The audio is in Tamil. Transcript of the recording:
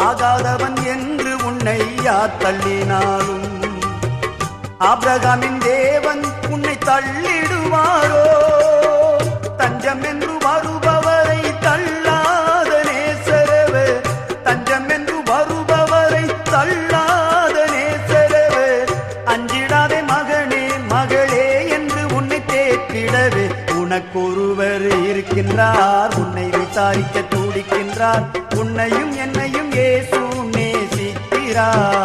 ஆகாதவன் என்று உன்னை யார் தள்ளினாலும் ஆபிரகாமின் தேவன் உன்னை தள்ளிடுவாரோ? தஞ்சம் என்று வருபவரை தள்ளாத நேசரவே, தஞ்சம் என்று வருபவரை தள்ளாத நேசரவே. அஞ்சிடாதே மகனே மகளே என்று உன்னை தேற்றிடவே உனக்கொருவர் இருக்கின்றார், உன்னை விசாரிக்க துடிக்கின்றார். உன்னையும் என்னையும் இயேசு நேசிக்கிறார்.